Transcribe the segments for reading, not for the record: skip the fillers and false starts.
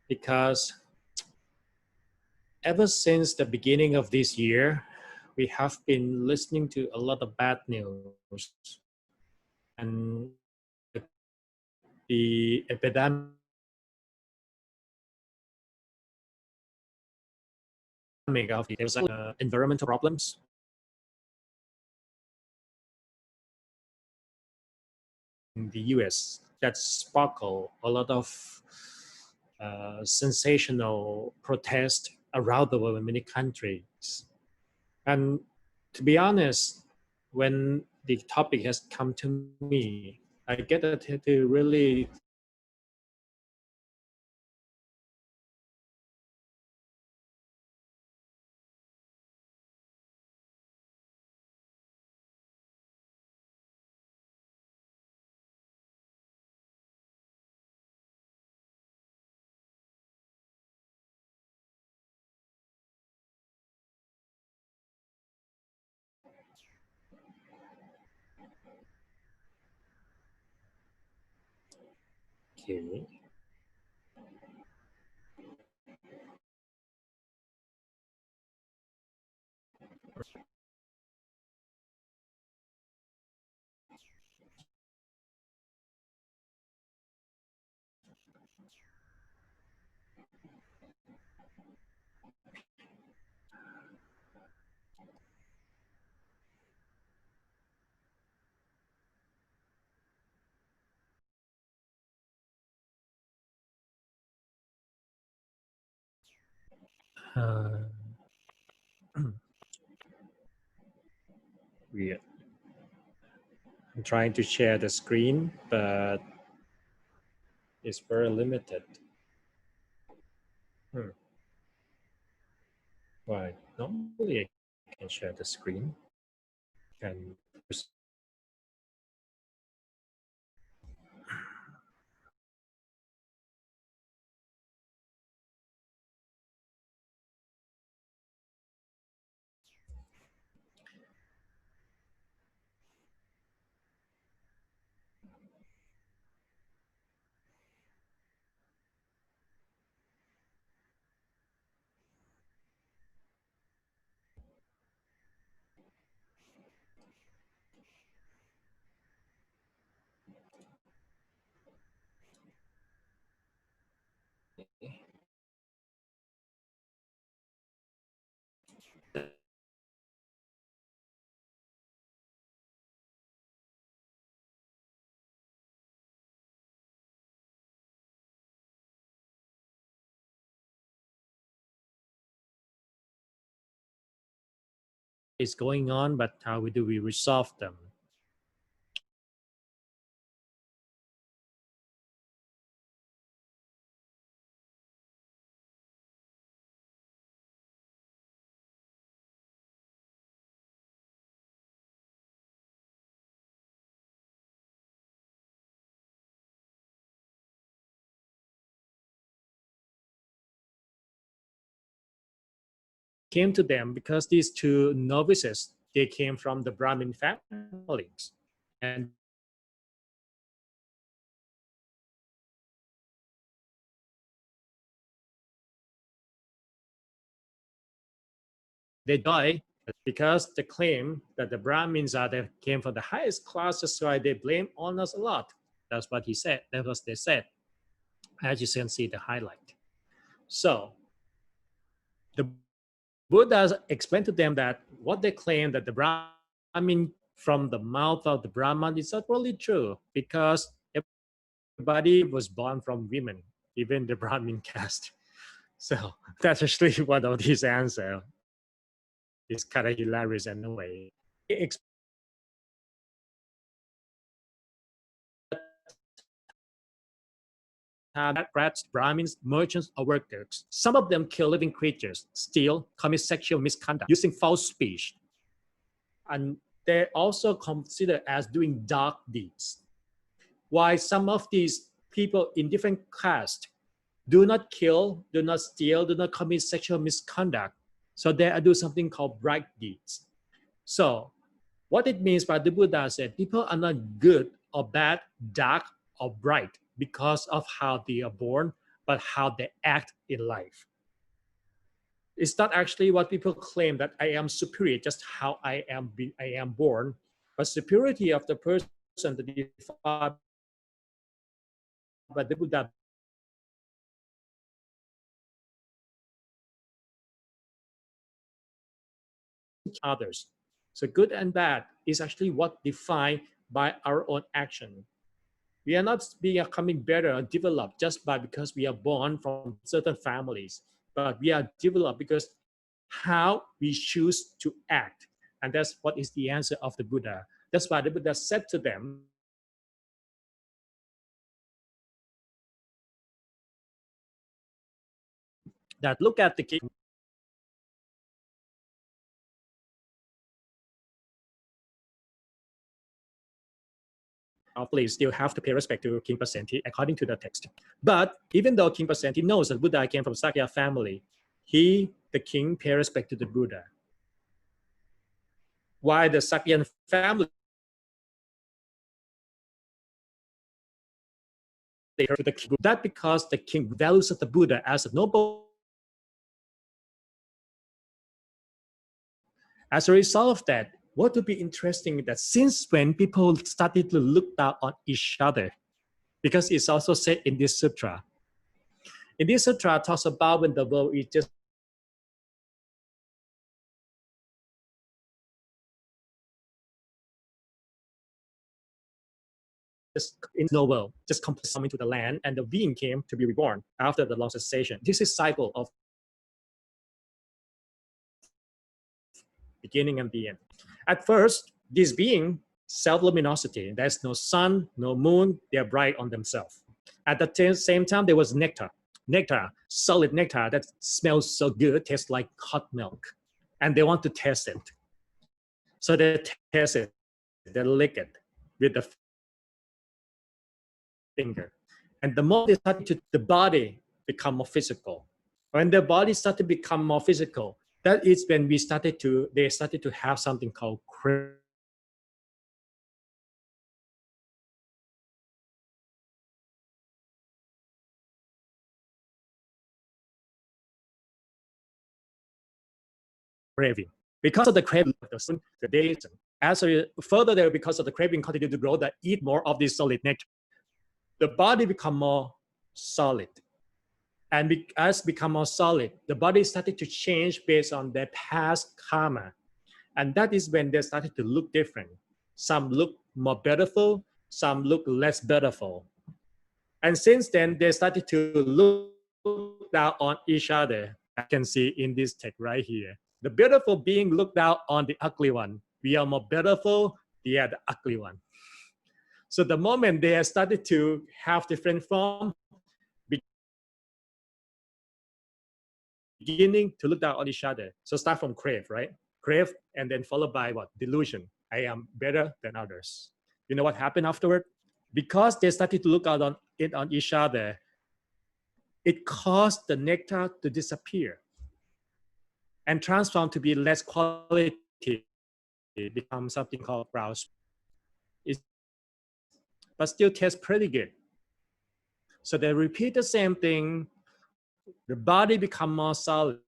because ever since the beginning of this year, we have been listening to a lot of bad news, and the epidemic of the environmental problems. In the US, that sparkle a lot of sensational protests around the world in many countries. And to be honest, when the topic has come to me, I get to really okay. Uh, weird. I'm trying to share the screen, but it's very limited. Right. Normally I can share the screen and it's going on, but how do we resolve them? Came to them because these two novices, they came from the Brahmin families, and they die because they claim that the Brahmins are they came from the highest class. That's why they blame on us a lot. That's what he said. That was they said. As you can see the highlight. So the Buddha explained to them that what they claim that the Brahmin from the mouth of the Brahman is not really true, because everybody was born from women, even the Brahmin caste. So that's actually one of his answers. It's kind of hilarious in a way. Rats, Brahmins, merchants, or workers. Some of them kill living creatures, steal, commit sexual misconduct, using false speech. And they're also considered as doing dark deeds. While some of these people in different castes do not kill, do not steal, do not commit sexual misconduct. So they do something called bright deeds. So what it means by the Buddha said, people are not good or bad, dark or bright. because of how they are born, but how they act in life. It's not actually what people claim that I am superior, just how I am born, but superiority of the person to defined by the Buddha others. So good and bad is actually what defined by our own action. We are not becoming better or developed just by because we are born from certain families, but we are developed because how we choose to act. And that's what is the answer of the Buddha. That's why the Buddha said to them that look at the king. Obviously, still have to pay respect to King Pasenti according to the text. But even though King Pasenti knows that Buddha came from Sakya family, the king, pay respect to the Buddha. Why the Sakyan family to the king? That because the king values the Buddha as a noble. As a result of that, what would be interesting is that since when people started to look down on each other, because it's also said in this sutra. In this sutra, it talks about when the world is just in no world, just completely coming to the land, and the being came to be reborn after the long cessation. This is cycle of beginning and the end. At first, this being self-luminosity. There's no sun, no moon. They're bright on themselves. At the same time, there was nectar, solid nectar that smells so good, tastes like hot milk. And they want to test it. So they test it, they lick it with the finger. And the more they started to, the body become more physical. When the body started to become more physical, that is when they started to have something called craving. Because of the craving, the days, as further there, because of the craving continue to grow, that eat more of this solid nectar, the body become more solid. And as become more solid, the body started to change based on their past karma. And that is when they started to look different. Some look more beautiful, some look less beautiful. And since then, they started to look down on each other. I can see in this text right here. The beautiful being looked down on the ugly one. We are more beautiful, they are the ugly one. So the moment they started to have different form, beginning to look down on each other. So start from crave, right? Crave, and then followed by what? Delusion. I am better than others. You know what happened afterward? Because they started to look out on each other, it caused the nectar to disappear and transform to be less quality. It becomes something called browse. But still tastes pretty good. So they repeat the same thing. The body become more solid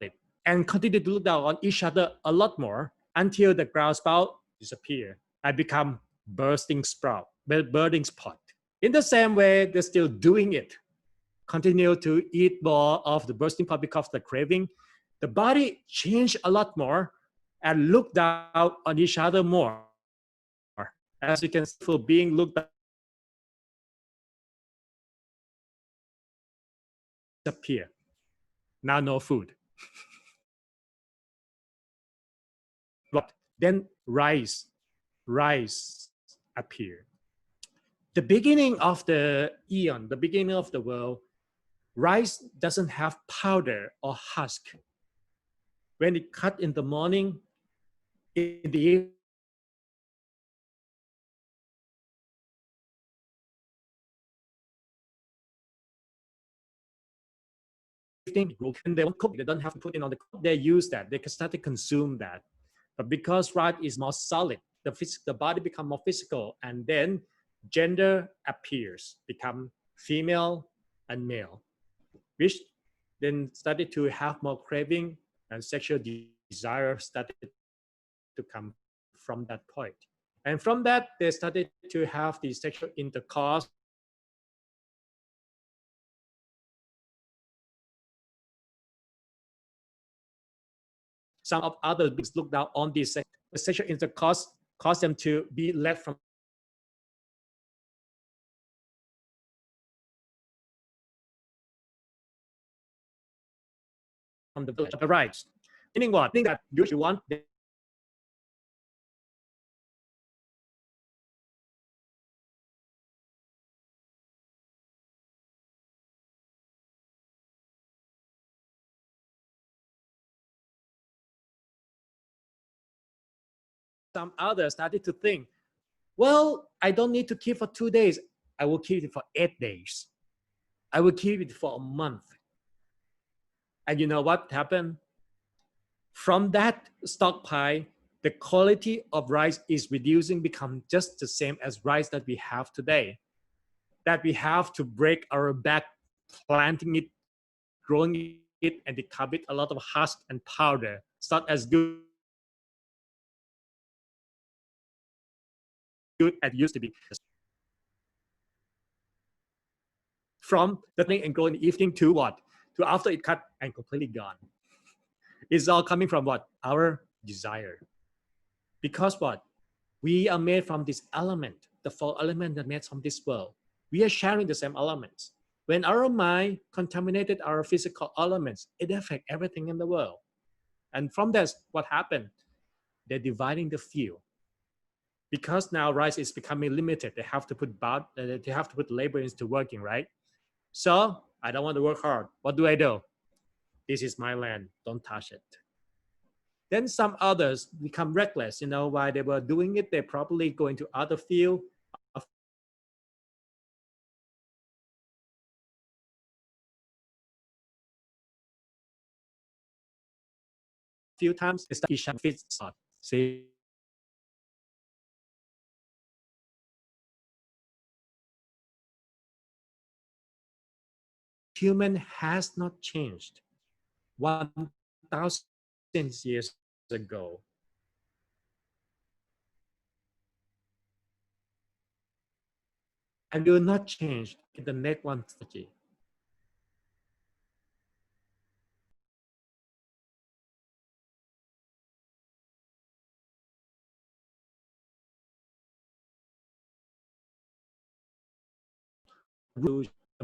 and continue to look down on each other a lot more until the ground spout disappear and become bursting spot. In the same way, they're still doing it. Continue to eat more of the bursting pot because of the craving. The body change a lot more and look down on each other more. As you can see, for being looked down, disappear. Now no food. But then rice appear. The beginning of the eon, the beginning of the world, rice doesn't have powder or husk. When it cut in the morning, in the evening, and they won't cook. They don't have to put it on the cook. They use that. They can start to consume that. But because rice is more solid, the body become more physical, and then gender appears, become female and male, which then started to have more craving and sexual desire started to come from that point. And from that, they started to have the sexual intercourse. Some of other beings look down on this sexual intercourse, cause them to be led from the village. Right. Meaning what? Meaning that you want some others started to think, well, I don't need to keep for 2 days. I will keep it for 8 days. I will keep it for a month. And you know what happened? From that stockpile, the quality of rice is reducing, become just the same as rice that we have today. That we have to break our back, planting it, growing it, and become it a lot of husk and powder. It's not as good as it used to be. From the thing and grow in the evening to what? To after it cut and completely gone. It's all coming from what? Our desire. Because what? We are made from this element, the four elements that made from this world. We are sharing the same elements. When our mind contaminated our physical elements, it affects everything in the world. And from this, what happened? They're dividing the field. Because now rice is becoming limited, they have to put labor into working, right? So I don't want to work hard. What do? This is my land. Don't touch it. Then some others become reckless. While they were doing it, they probably go into other field. A few times, they start fits. See, human has not changed 1,000 years ago. And will not change in the next 130.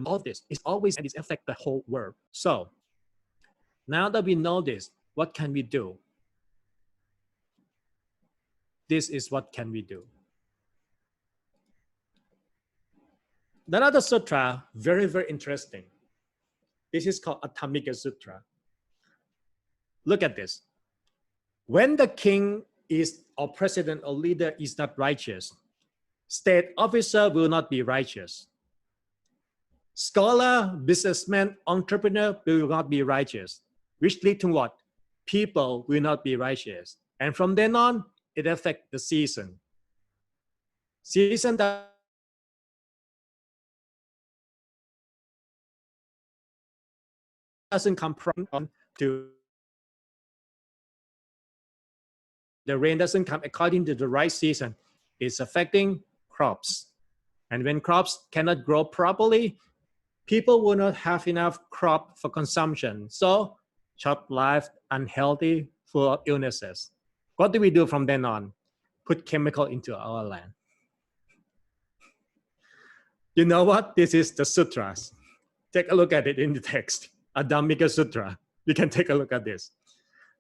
All this is always and it affects the whole world. So now that we know this, what can we do? This is what can we do. Another sutra, very, very interesting. This is called Attamika Sutra. Look at this. When the king is or president or leader is not righteous, state officer will not be righteous. Scholar, businessman, entrepreneur will not be righteous, which lead to what? People will not be righteous. And from then on, it affects the season. Season doesn't come from to the rain doesn't come according to the right season. It's affecting crops. And when crops cannot grow properly, people will not have enough crop for consumption. So short life, unhealthy, full of illnesses. What do we do from then on? Put chemical into our land. You know what? This is the sutras. Take a look at it in the text. Adhammika Sutra. You can take a look at this.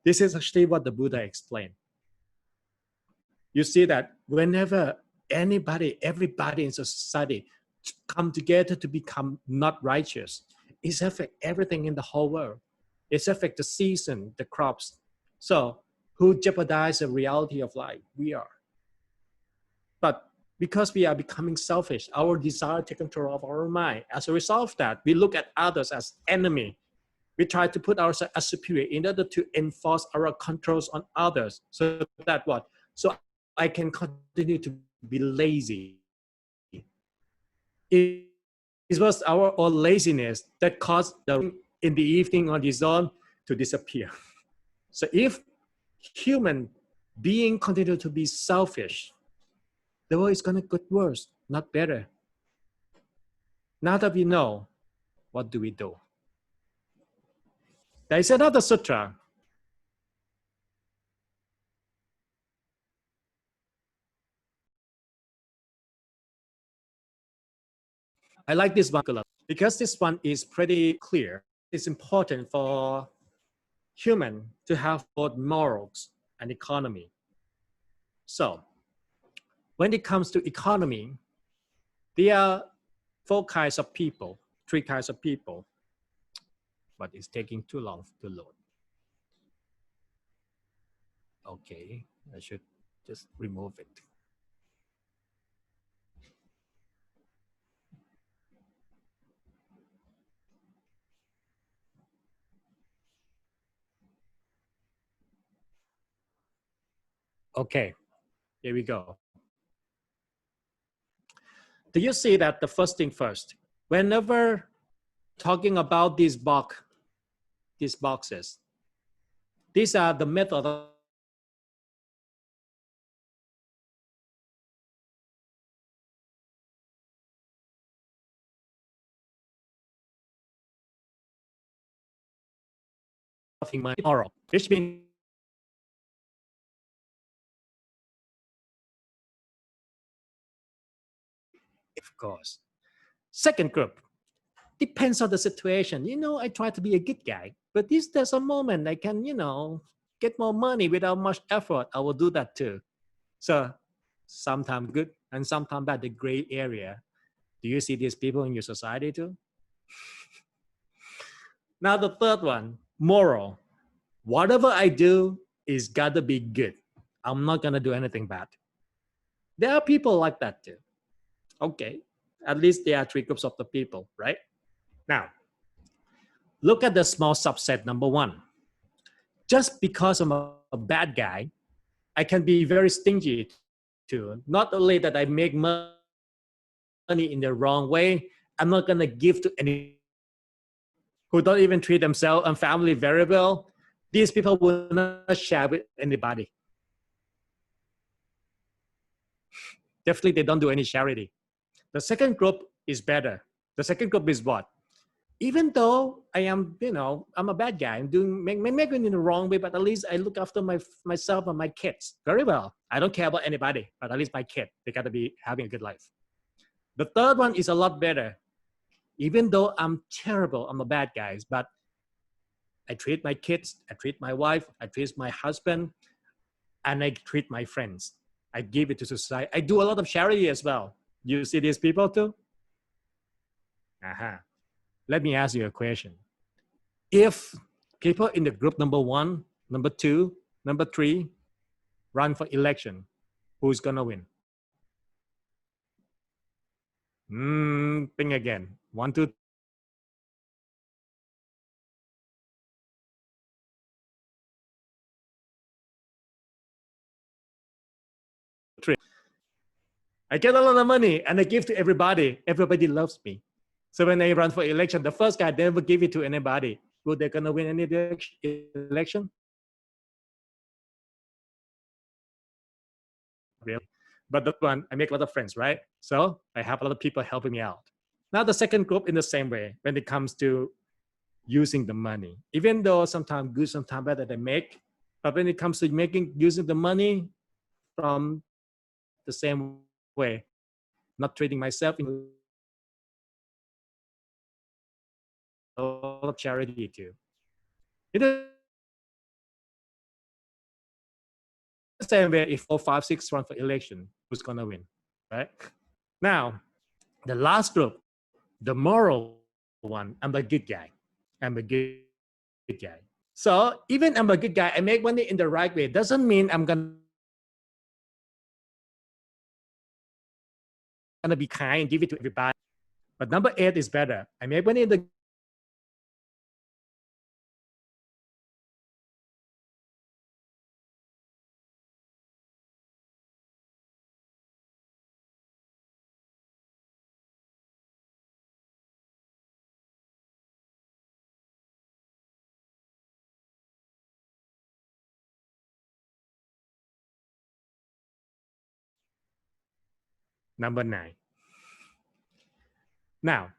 This is actually what the Buddha explained. You see that whenever everybody in society come together to become not righteous, it affects everything in the whole world. It affects the season, the crops. So who jeopardize the reality of life? We are. But because we are becoming selfish, our desire to control of our mind. As a result of that, we look at others as enemy. We try to put ourselves as superior in order to enforce our controls on others. So that what? So I can continue to be lazy. If It was our own laziness that caused the in the evening on the zone to disappear. So if human being continue to be selfish, the world is gonna get worse, not better. Now that we know, what do we do? There is another sutra. I like this one because this one is pretty clear. It's important for human to have both morals and economy. So when it comes to economy, there are four kinds of people, three kinds of people, but it's taking too long to load. Okay, I should just remove it. Okay, here we go. Do you see that the first thing first? Whenever talking about these boxes, these are the method of money oral, which means of course. Second group depends on the situation. I try to be a good guy, but if there's a moment I can, get more money without much effort, I will do that too. So sometimes good and sometimes bad, the gray area. Do you see these people in your society too? Now the third one, moral. Whatever I do is gotta be good. I'm not gonna do anything bad. There are people like that too. Okay, at least there are three groups of the people, right? Now, look at the small subset number one. Just because I'm a bad guy, I can be very stingy too. Not only that I make money in the wrong way, I'm not gonna give to any who don't even treat themselves and family very well. These people will not share with anybody. Definitely, they don't do any charity. The second group is better. The second group is what? Even though I am, I'm a bad guy, I'm doing making in the wrong way, but at least I look after myself and my kids very well. I don't care about anybody, but at least my kid, they gotta be having a good life. The third one is a lot better. Even though I'm terrible, I'm a bad guy, but I treat my kids, I treat my wife, I treat my husband, and I treat my friends. I give it to society. I do a lot of charity as well. You see these people too? Uh-huh. Let me ask you a question. If people in the group number one, number two, number three run for election, who's gonna win? Think again. One, two, three. I get a lot of money and I give to everybody. Everybody loves me. So when I run for election, the first guy never give it to anybody. Will they gonna win any election? Really? But that one, I make a lot of friends, right? So I have a lot of people helping me out. Now the second group in the same way when it comes to using the money, even though sometimes good, sometimes bad that they make, but when it comes to using the money from the same way, not treating myself in a lot of charity too. In the same way, if 4, 5, 6 run for election, who's gonna win, right? Now, the last group, the moral one, I'm a good guy. I'm a good guy. So even I'm a good guy, I make money in the right way. Doesn't mean I'm gonna be kind, give it to everybody. But number 8 is better. I make money in the Number 9. Now,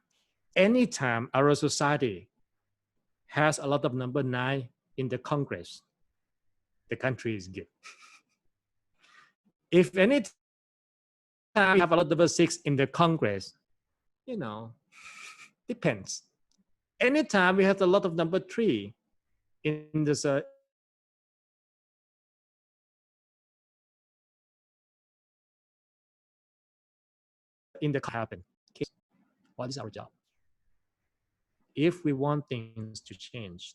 anytime our society has a lot of number 9 in the Congress, the country is good. If any time we have a lot of number 6 in the Congress, depends. Anytime we have a lot of number 3 in this in the happen. What is our job? If we want things to change,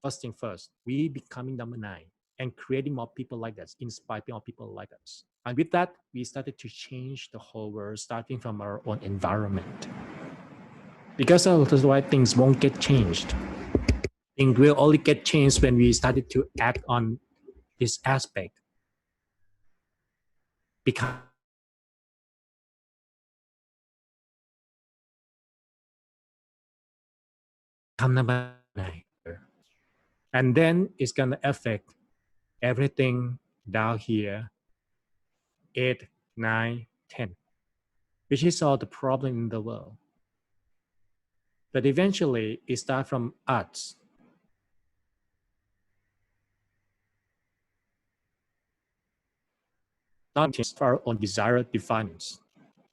first thing first, we becoming number 9 and creating more people like us, inspiring more people like us. And with that, we started to change the whole world, starting from our own environment. Because otherwise things won't get changed. Things will only get changed when we started to act on this aspect. Become number 9. And then it's going to affect everything down here, 8, 9, 10, which is all the problem in the world. But eventually, it starts from us. Not our own desire defines.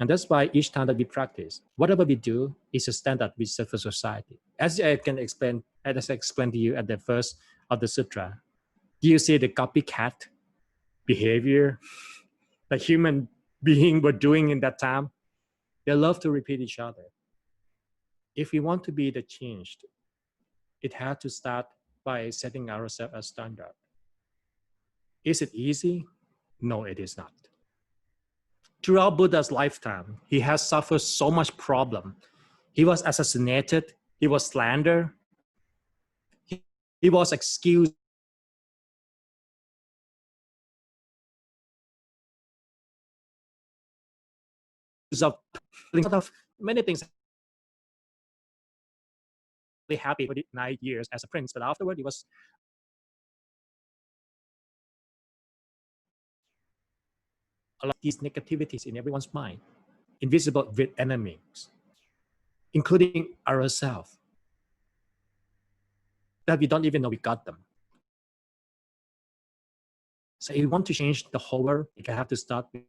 And that's why each time that we practice, whatever we do is a standard we set for society. As I explained to you at the first of the sutra, do you see the copycat behavior that human beings were doing in that time? They love to repeat each other. If we want to be the changed, it has to start by setting ourselves as standard. Is it easy? No, it is not. Throughout Buddha's lifetime, he has suffered so much problem. He was assassinated. He was slandered. He was excused of many things. Really happy for the 9 years as a prince, but afterward he was a lot of these negativities in everyone's mind, invisible with enemies, including ourselves, that we don't even know we got them. So if you want to change the whole world, you have to start with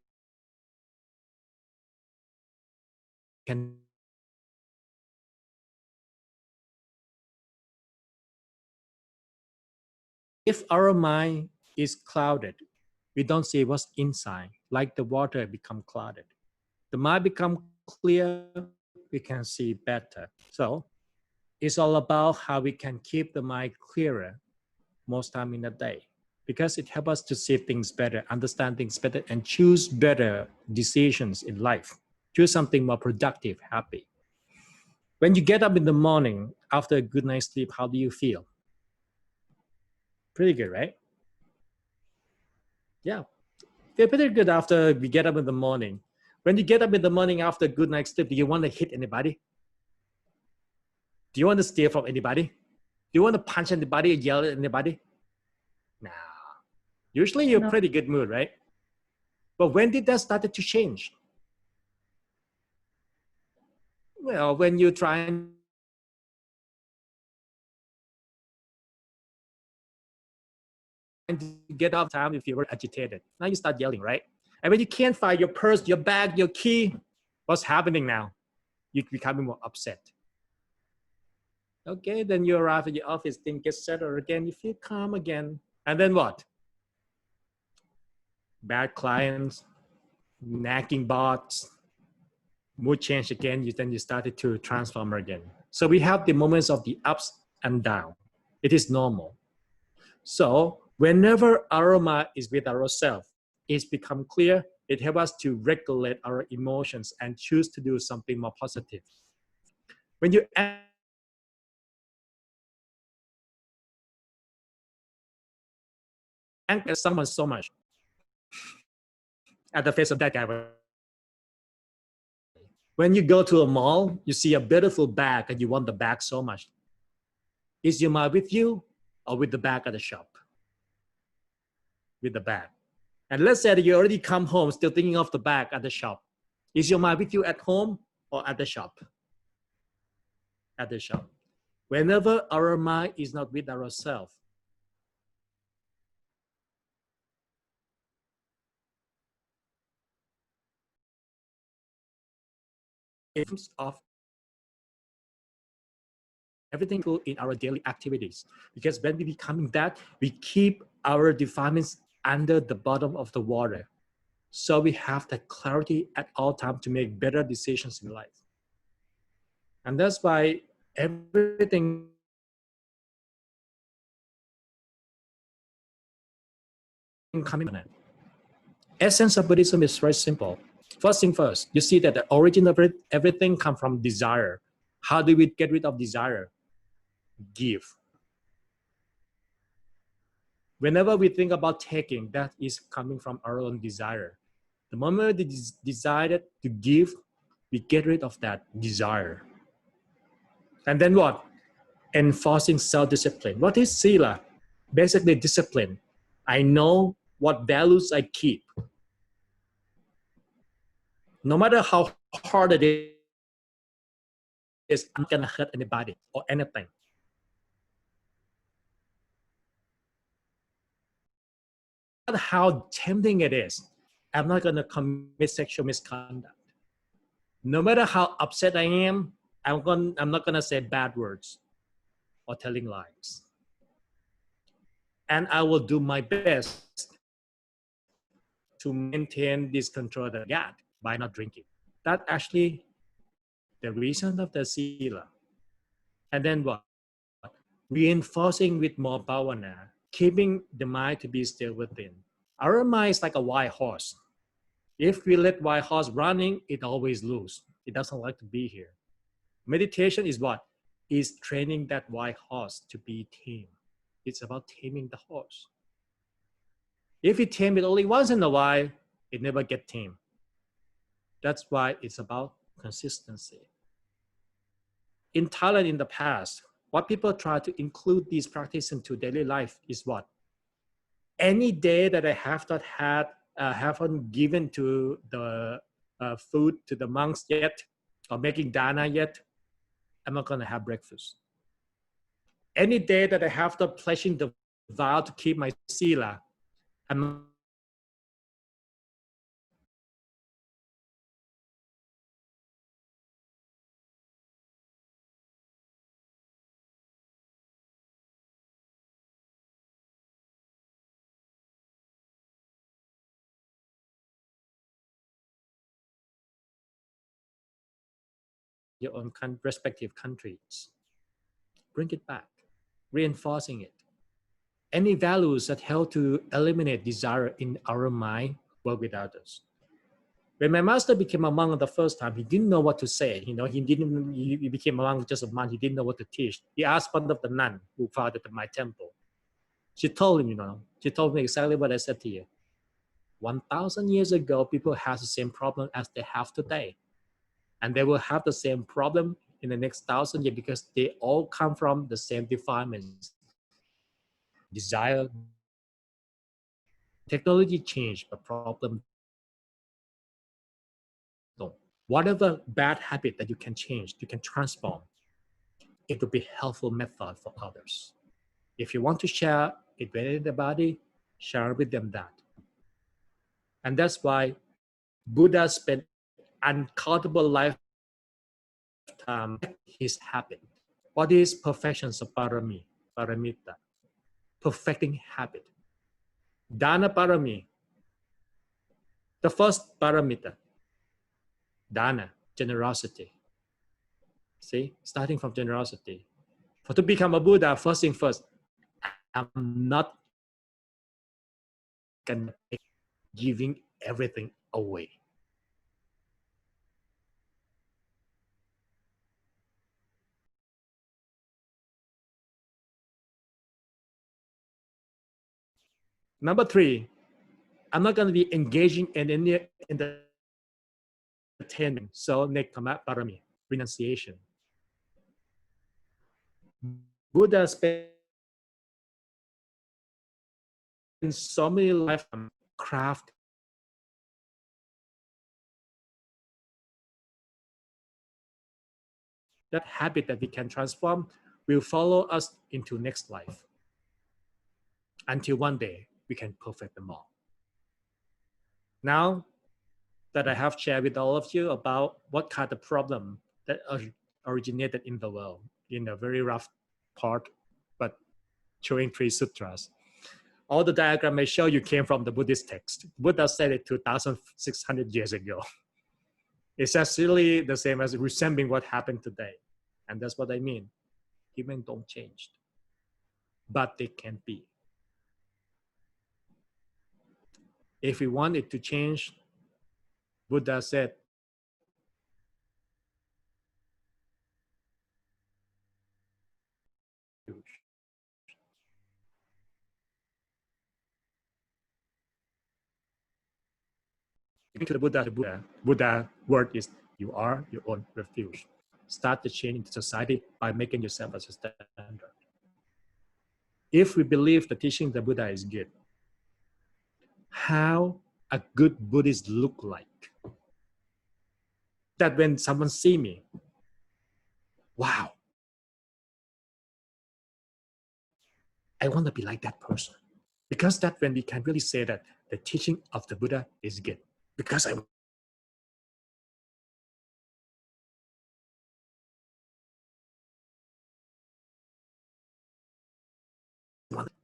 if our mind is clouded, we don't see what's inside, like the water become clouded. The mind become clear, we can see better. So it's all about how we can keep the mind clearer most time in a day, because it helps us to see things better, understand things better, and choose better decisions in life. Choose something more productive, happy. When you get up in the morning after a good night's sleep, how do you feel? Pretty good, right? Yeah, feel pretty good after we get up in the morning. When you get up in the morning after a good night's sleep, do you want to hit anybody? Do you want to steal from anybody? Do you want to punch anybody or yell at anybody? No. Usually you're pretty good mood, right? But when did that start to change? Well, when you're trying to get off time if you were agitated. Now you start yelling, right? And when you can't find your purse, your bag, your key, what's happening now? You're becoming more upset. Okay, then you arrive at your office, things get settled again, you feel calm again. And then what? Bad clients, nagging bots, mood change again, then you started to transform again. So we have the moments of the ups and down. It is normal. So whenever aroma is with ourselves, it's become clear, it helps us to regulate our emotions and choose to do something more positive. When you anger someone so much, at the face of that guy, when you go to a mall, you see a beautiful bag and you want the bag so much. Is your mind with you or with the bag at the shop? With the bag. And let's say that you already come home still thinking of the bag at the shop. Is your mind with you at home or at the shop? At the shop. Whenever our mind is not with ourselves, of everything in our daily activities. Because when we becoming that, we keep our defilements under the bottom of the water. So we have that clarity at all times to make better decisions in life. And that's why everything coming in. Essence of Buddhism is very simple. First thing first, you see that the origin of everything comes from desire. How do we get rid of desire? Give. Whenever we think about taking, that is coming from our own desire. The moment we decided to give, we get rid of that desire. And then what? Enforcing self-discipline. What is sila? Basically discipline. I know what values I keep. No matter how hard it is, I'm not gonna hurt anybody or anything. No matter how tempting it is, I'm not gonna commit sexual misconduct. No matter how upset I am, I'm not gonna say bad words or telling lies. And I will do my best to maintain this control that I got by not drinking. That actually the reason of the sila. And then what? Reinforcing with more bhavana, keeping the mind to be still within. Our mind is like a wild horse. If we let wild horse running, it always lose. It doesn't like to be here. Meditation is what? Is training that wild horse to be tame. It's about taming the horse. If you tame it only once in a while, it never get tamed. That's why it's about consistency. In Thailand in the past, what people try to include these practices into daily life is what? Any day that I have not had, haven't given to the food to the monks yet, or making dana yet, I'm not gonna have breakfast. Any day that I have not pledging the vow to keep my sila, I'm your own respective countries. Bring it back, reinforcing it. Any values that help to eliminate desire in our mind work with others. When my master became a monk the first time, he didn't know what to say. You know, he became a monk just a month. He didn't know what to teach. He asked one of the nun who founded my temple. She told him, she told me exactly what I said to you. 1,000 years ago, people had the same problem as they have today. And they will have the same problem in the next 1,000 years because they all come from the same defilements. Desire, technology changed, but problem don't. Whatever bad habit that you can change, you can transform. It will be a helpful method for others. If you want to share it with anybody, share with them that. And that's why Buddha spent uncountable lifetime his habit. What is perfection of parami? Paramita. Perfecting habit. Dana parami. The first paramita. Dana, generosity. See, starting from generosity. For to become a Buddha, first thing first, I'm not gonna giving everything away. Number three, I'm not gonna be engaging in any entertainment. So nekkhamma parami, renunciation. Buddha spent so many lifetimes craft that habit that we can transform will follow us into next life until one day we can perfect them all. Now that I have shared with all of you about what kind of problem that originated in the world in a very rough part, but showing 3 sutras. All the diagram may show you came from the Buddhist text. Buddha said it 2,600 years ago. It's actually the same as resembling what happened today. And that's what I mean. Humans don't change, but they can be. If we want it to change, Buddha said, to the Buddha word is, you are your own refuge. Start the change in society by making yourself as a standard. If we believe the teaching of the Buddha is good, how a good Buddhist look like? That when someone see me, wow, I want to be like that person. Because that when we can really say that the teaching of the Buddha is good. Because I want,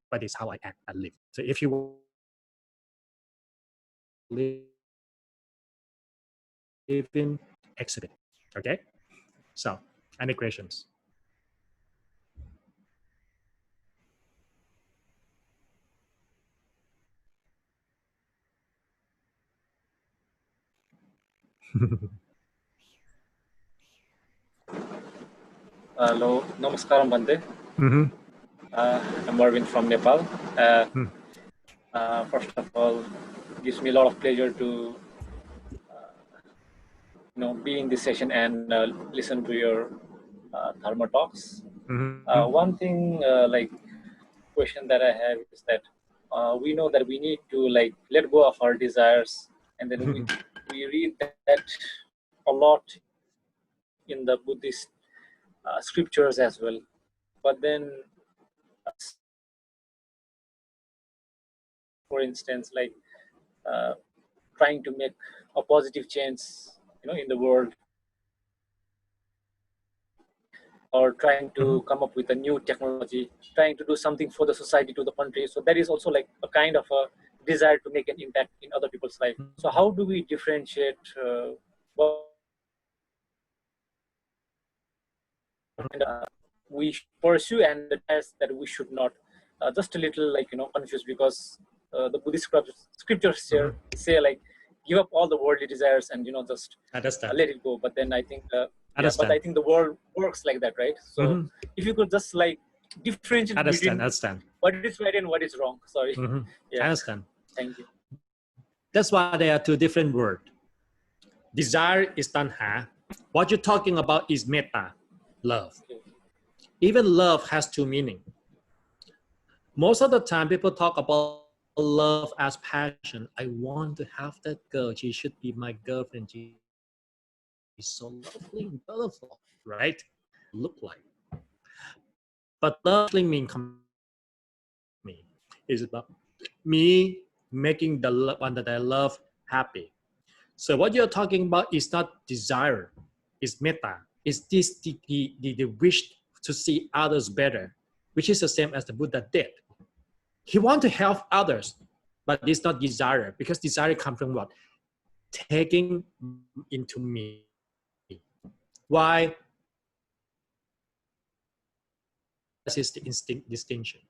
but it's how I act and live. So if you live in, exhibit. Okay? So, any questions? Hello, Namaskaram Bande. Mm-hmm. I'm Marvin from Nepal. First of all, it gives me a lot of pleasure to be in this session and listen to your Dharma talks. Mm-hmm. One thing, like question that I have is that we know that we need to let go of our desires, and then we read that a lot in the Buddhist scriptures as well. But then, for instance, trying to make a positive change, in the world, or trying to come up with a new technology, trying to do something for the society, to the country. So that is also like a kind of a desire to make an impact in other people's life. So how do we differentiate what we pursue and the test that we should not? Just a little confused, because the Buddhist scriptures here say give up all the worldly desires and just let it go. But then I think but I think the world works like that, right? So if you could just differentiate between what is right and what is wrong. Sorry. I understand. Thank you. That's why there are 2 different words. Desire is tanha. What you're talking about is metta, love. Okay. Even love has 2 meanings. Most of the time, people talk about love as passion. I want to have that girl. She should be my girlfriend. She's so lovely and beautiful, right? Look like. But love means me. It's about me making the one that I love happy. So what you're talking about is not desire, it's metta. It's this the wish to see others better, which is the same as the Buddha did. He wants to help others, but it's not desire, because desire comes from what? Taking into me. Why? This is the instinct distinction.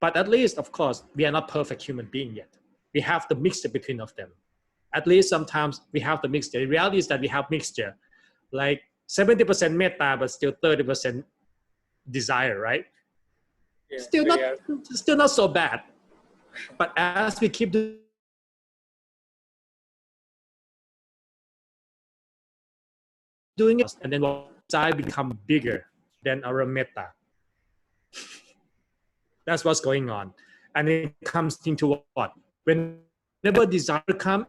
But at least, of course, we are not perfect human being yet. We have the mixture between of them. At least sometimes we have the mixture. The reality is that we have mixture, like 70% metta, but still 30% desire, right? Yeah, still not so bad. But as we keep doing it, and then desire become bigger than our metta. That's what's going on. And it comes into what? When whenever desire comes,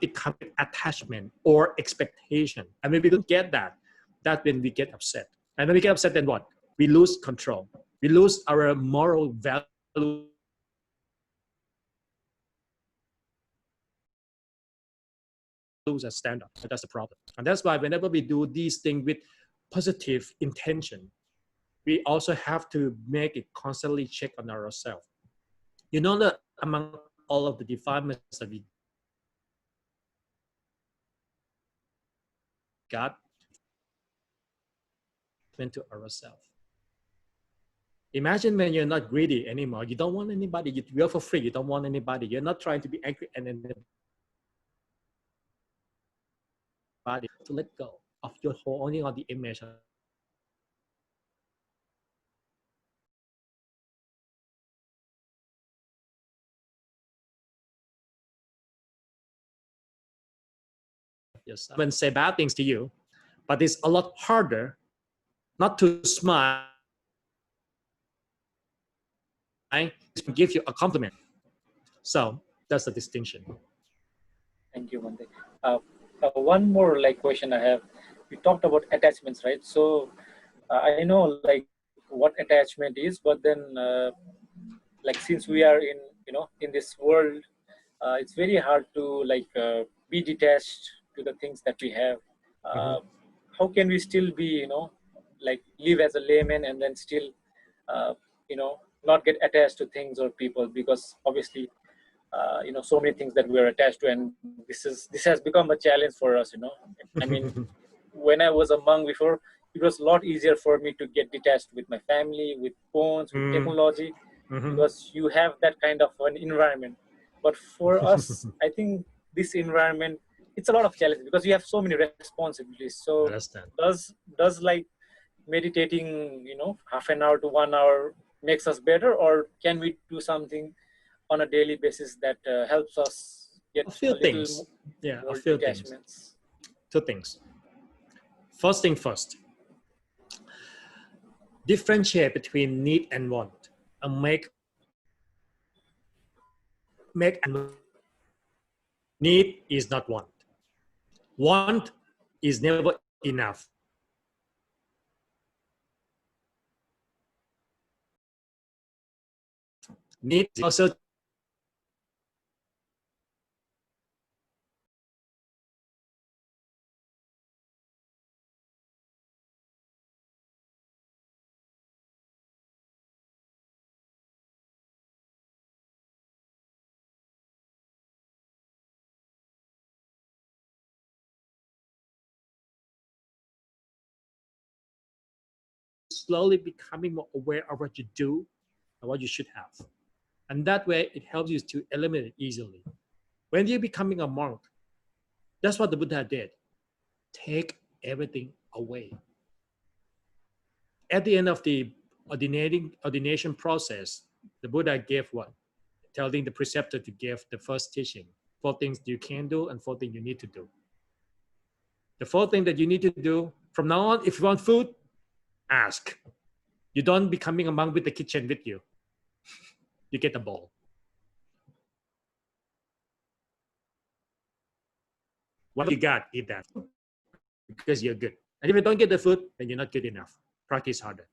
it comes with attachment or expectation. And when we don't get that, that's when we get upset. And when we get upset, then what? We lose control. We lose our moral value as stand up. That's the problem. And that's why whenever we do these things with positive intention, we also have to make it constantly check on ourselves. You know that among all of the defilements that we got into ourselves. Imagine when you're not greedy anymore. You don't want anybody. You're for free. You don't want anybody. You're not trying to be angry and anybody. To let go of your holding on the image of yourself. When say bad things to you, but it's a lot harder not to smile and give you a compliment. So that's the distinction. Thank you, Mante. One more like question I have. We talked about attachments, right? So I know like what attachment is, but then like since we are in in this world, it's very hard to like be detached to the things that we have. How can we still be like live as a layman and then still uh, not get attached to things or people, because obviously so many things that we are attached to, and this has become a challenge for us. I mean, when I was a monk before, it was a lot easier for me to get detached with my family, with phones, with technology, because you have that kind of an environment. But for us, I think this environment, it's a lot of challenge because you have so many responsibilities. So does like meditating half an hour to 1 hour makes us better, or can we do something on a daily basis that helps us get a few a little things. Yeah, more a few detachments? things. Two things. First thing first, differentiate between need and want, and make and need is not want. Want is never enough. Need is also slowly becoming more aware of what you do and what you should have. And that way, it helps you to eliminate easily. When you're becoming a monk, that's what the Buddha did. Take everything away. At the end of the ordination process, the Buddha gave what? Telling the preceptor to give the first teaching. 4 things you can do and 4 things you need to do. The 4 things that you need to do, from now on, if you want food, ask. You don't becoming a monk with the kitchen with you. You get a bowl. What you got, eat that. Because you're good. And if you don't get the food, then you're not good enough. Practice harder.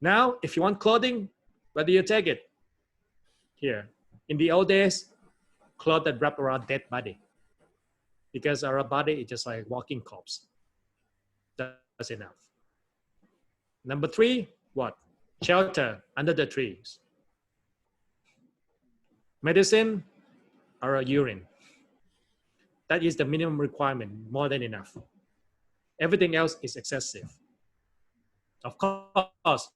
Now, if you want clothing, where do you take it? Here. In the old days, cloth that wrap around dead body. Because our body is just like walking corpse. That's enough. Number 3, what? Shelter under the trees. Medicine or urine. That is the minimum requirement, more than enough. Everything else is excessive. Of course,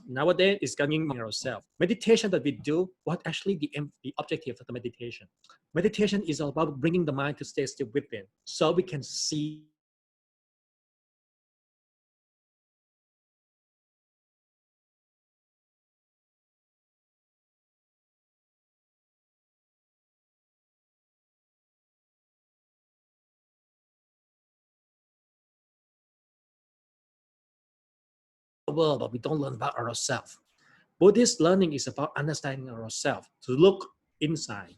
nowadays is coming ourselves. Meditation that we do, what actually the objective of the meditation? Meditation is about bringing the mind to stay still within, so we can see world, but we don't learn about ourselves. Buddhist learning is about understanding ourselves, to look inside.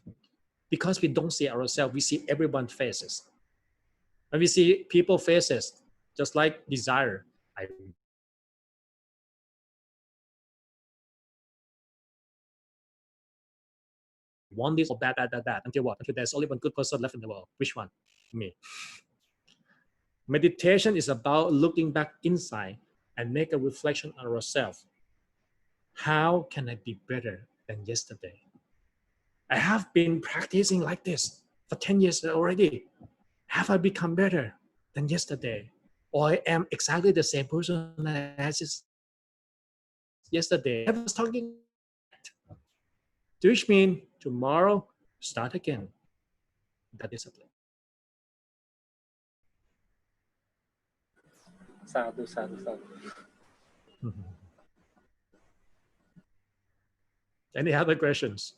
Because we don't see ourselves, we see everyone's faces. And we see people faces, just like desire. I want this or that, until what? Until there's only one good person left in the world. Which one? Me. Meditation is about looking back inside and make a reflection on ourselves. How can I be better than yesterday? I have been practicing like this for 10 years already. Have I become better than yesterday? Or I am exactly the same person as yesterday? I was talking, which means tomorrow, start again. That discipline. Sadhu, sadhu, sadhu. Any other questions?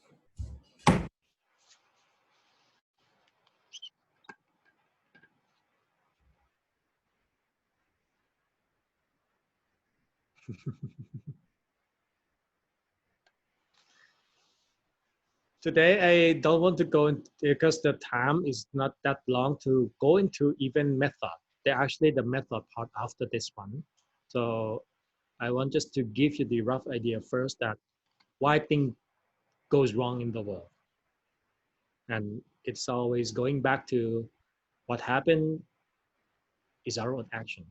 Today, I don't want to go into, because the time is not that long to go into even method. They're actually the method part after this one. So I want just to give you the rough idea first that why things goes wrong in the world. And it's always going back to what happened is our own action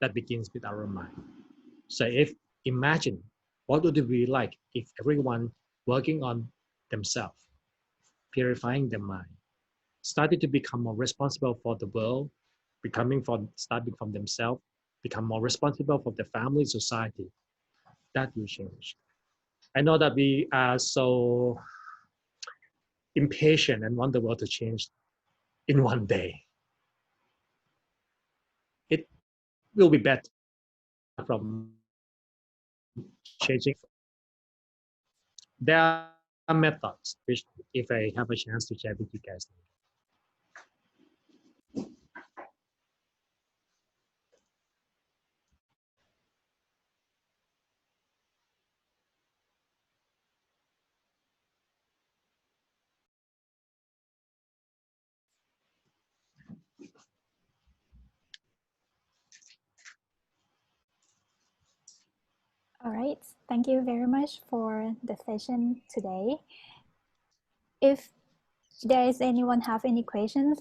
that begins with our mind. So if imagine what would it be like if everyone working on themselves, purifying their mind, started to become more responsible for the world, starting from themselves, become more responsible for the family, society, that will change. I know that we are so impatient and want the world to change in one day. It will be better from changing. There are methods which, if I have a chance to share with you guys. All right, thank you very much for the session today. If there is anyone have any questions,